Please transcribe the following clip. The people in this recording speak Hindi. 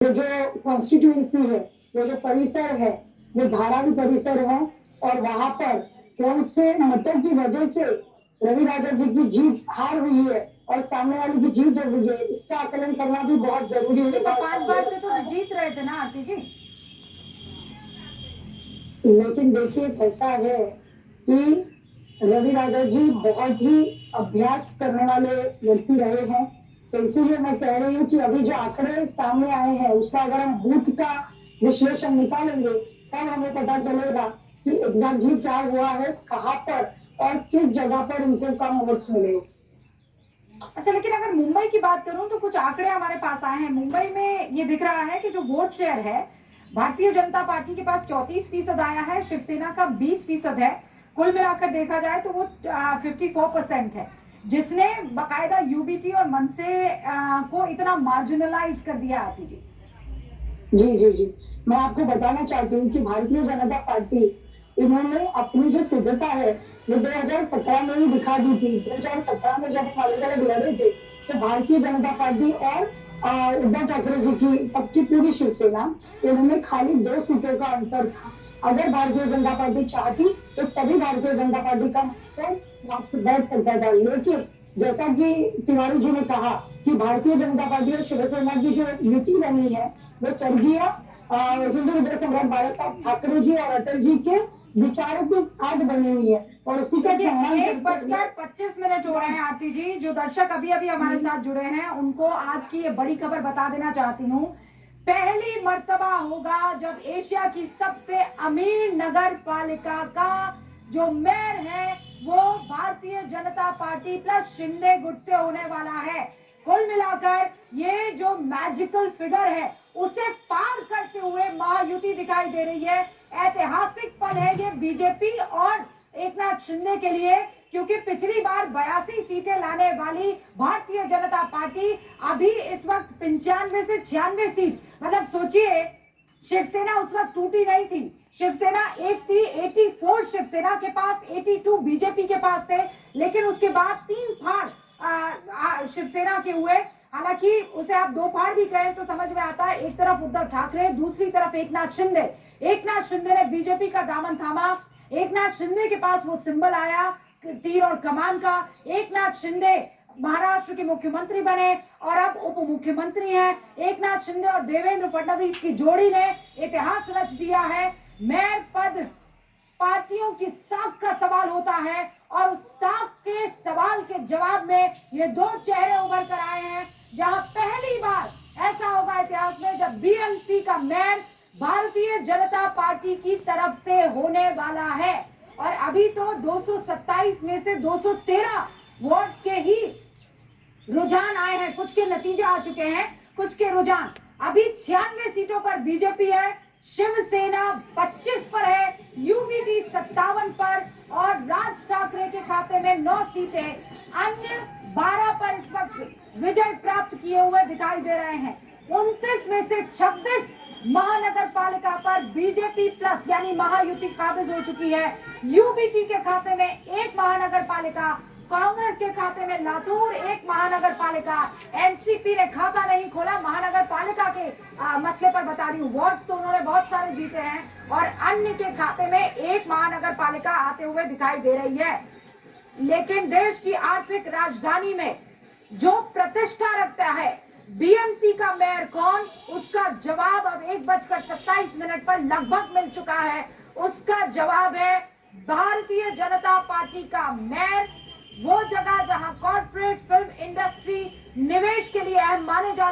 ये जो कॉन्स्टिट्यूएंसी है, वो जो परिसर है, वो धारावी परिसर है और वहां पर कौन से मतों की वजह से रवि राजा जी की जीत हार हुई है और सामने वाले की जीत हो गई है, इसका आकलन करना भी बहुत जरूरी है। तो 5 बार से तो जीत रहे थे ना आरती जी। लेकिन देखिए कैसा है कि रवि राजा जी बहुत ही अभ्यास करने वाले व्यक्ति रहे हैं, तो इसीलिए मैं कह रही हूँ कि अभी जो आंकड़े सामने आए हैं उसका अगर हम बूथ का विश्लेषण निकालेंगे तब हमें पता चलेगा कि एग्जैक्टली क्या हुआ है, कहाँ पर और किस जगह पर उनको कम वोट्स मिले। अच्छा, लेकिन अगर मुंबई की बात करूं तो कुछ आंकड़े हमारे पास आए हैं। मुंबई में ये दिख रहा है कि जो वोट शेयर है, भारतीय जनता पार्टी के पास 34% आया है, शिवसेना का 20% है। कुल मिलाकर देखा जाए तो वो 54% है, जिसने बाकायदा यूबीटी और मनसे को इतना मार्जिनलाइज कर दिया। आती जी जी जी जी, मैं आपको बताना चाहती हूँ कि भारतीय जनता पार्टी इन्होंने अपनी जो सिद्धता है वो 2017 में ही दिखा दी थी। 2017 में जब हम अलग अलग लड़े थे तो भारतीय जनता पार्टी और उद्धव ठाकरे जी की तब की पूरी शिवसेना, इन्होंने खाली 2 सीटों का अंतर था। अगर भारतीय जनता पार्टी चाहती तो तभी भारतीय जनता पार्टी का वापस बैठ सकता था, लेकिन जैसा कि तिवारी जी ने कहा कि भारतीय जनता पार्टी और शिवसेना की जो युति बनी है वो स्वर्गीय हिंदू हृदय सम्राट बाला साहब ठाकरे जी और अटल जी के विचारों की खाद बनी हुई है और उसी का देखिए, सम्मान 1:25 हो रहे हैं आरती जी। जो दर्शक अभी अभी हमारे साथ जुड़े हैं उनको आज की ये बड़ी खबर बता देना चाहती हूँ। पहली मर्तबा होगा जब एशिया की सबसे अमीर नगर पालिका का जो मेयर है वो भारतीय जनता पार्टी प्लस शिंदे गुट से होने वाला है। कुल मिलाकर ये जो मैजिकल फिगर है उसे पार करते हुए महायुति दिखाई दे रही है। ऐतिहासिक पल है ये बीजेपी और एकनाथ शिंदे के लिए, क्योंकि पिछली बार 82 सीटें लाने वाली भारतीय जनता पार्टी अभी इस वक्त 95 से 96 सीट, मतलब सोचिए शिवसेना उस वक्त टूटी नहीं थी। शिवसेना एक थी, 84 शिवसेना के पास, 82 बीजेपी के पास थे, लेकिन उसके बाद 3 फाड़ शिवसेना के हुए। हालांकि उसे आप 2 फाड़ भी कहें तो समझ में आता है। एक तरफ उद्धव ठाकरे, दूसरी तरफ एकनाथ शिंदे। एकनाथ शिंदे ने बीजेपी का दामन थामा। एकनाथ शिंदे के पास वो सिंबल आया तीर और कमान का। एकनाथ शिंदे महाराष्ट्र के मुख्यमंत्री बने और अब उप मुख्यमंत्री हैं। एकनाथ शिंदे और देवेंद्र फडणवीस की जोड़ी ने इतिहास रच दिया है। मेयर पद पार्टियों की साख का सवाल होता है और उस साख के सवाल के जवाब में ये 2 चेहरे उभर कर आए हैं, जहां पहली बार ऐसा होगा इतिहास में जब बीएमसी का मेयर भारतीय जनता पार्टी की तरफ से होने वाला है। और अभी तो 227 में से 213 वार्ड के ही रुझान आए हैं, कुछ के नतीजे आ चुके हैं, कुछ के रुझान। अभी 96 सीटों पर बीजेपी है, शिवसेना 25 पर है, यूबीटी 57 पर और राज ठाकरे के खाते में 9 सीटें, अन्य 12 पर इस वक्त विजय प्राप्त किए हुए दिखाई दे रहे हैं। 29 में से 26 महानगर पालिका पर बीजेपी प्लस यानी महायुति काबिज हो चुकी है। यूबीटी के खाते में 1 महानगर पालिका, कांग्रेस के खाते में लातूर 1 महानगर पालिका, एनसीपी ने खाता नहीं खोला महानगर पालिका के मसले पर बता रही हूँ। वार्ड्स तो उन्होंने बहुत सारे जीते हैं और अन्य के खाते में 1 महानगर पालिका आते हुए दिखाई दे रही है। लेकिन देश की आर्थिक राजधानी में जो प्रतिष्ठा रखता है बीएमसी का मेयर कौन, उसका जवाब अब 1:27 पर लगभग मिल चुका है। उसका जवाब है भारतीय जनता पार्टी का मेयर, वो जगह जहां कॉर्पोरेट फिल्म इंडस्ट्री निवेश के लिए अहम माने जाते